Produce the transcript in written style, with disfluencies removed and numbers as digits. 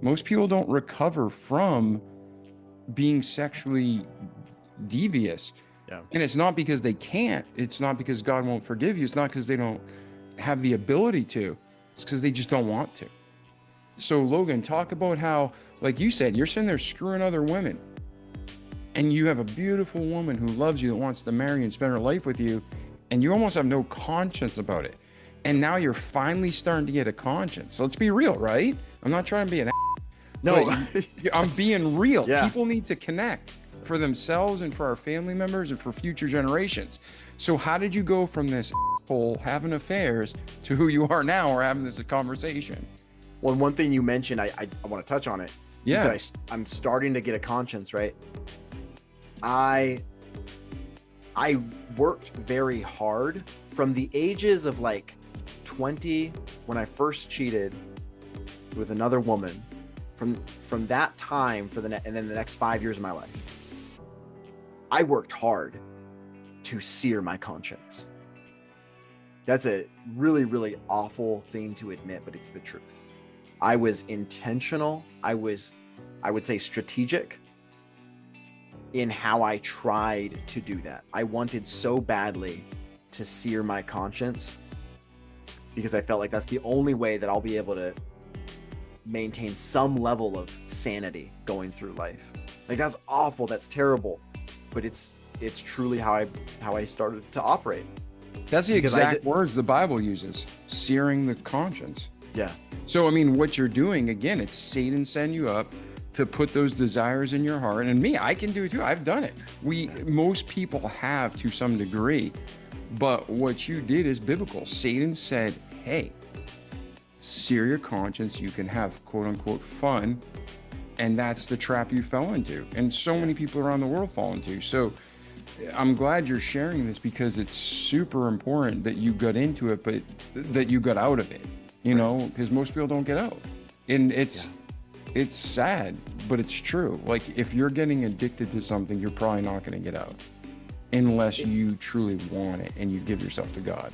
Most people don't recover from being sexually devious. Yeah. And it's not because they can't. It's not because God won't forgive you. It's not because they don't have the ability to. It's because they just don't want to. So, Logan, talk about how, like you said, you're sitting there screwing other women, and you have a beautiful woman who loves you, that wants to marry and spend her life with you, and you almost have no conscience about it. And now you're finally starting to get a conscience. Let's be real, right? I'm not trying to be an No. I'm being real. Yeah. People need to connect for themselves and for our family members and for future generations. So how did you go from this asshole having affairs to who you are now, or having this conversation? Well, one thing you mentioned, I want to touch on it. Yeah. You said I'm starting to get a conscience, right? I worked very hard from the ages of like 20 when I first cheated with another woman. From that time and then the next 5 years of my life, I worked hard to sear my conscience. That's a really, really awful thing to admit, but it's the truth. I was intentional. I would say strategic in how I tried to do that. I wanted so badly to sear my conscience because I felt like that's the only way that I'll be able to maintain some level of sanity going through life. Like, that's awful, that's terrible, but it's truly how I started to operate. That's the exact words the Bible uses: searing the conscience. Yeah. So I mean, what you're doing, again, it's Satan setting you up to put those desires in your heart. And me, I can do it too. I've done it. Most people have to some degree, but what you did is biblical. Satan said, hey, sear your conscience. You can have quote unquote fun. And that's the trap you fell into. And so many people around the world fall into. So I'm glad you're sharing this, because it's super important that you got into it, but that you got out of it, you know, because most people don't get out. And it's sad, but it's true. Like, if you're getting addicted to something, you're probably not going to get out unless you truly want it and you give yourself to God.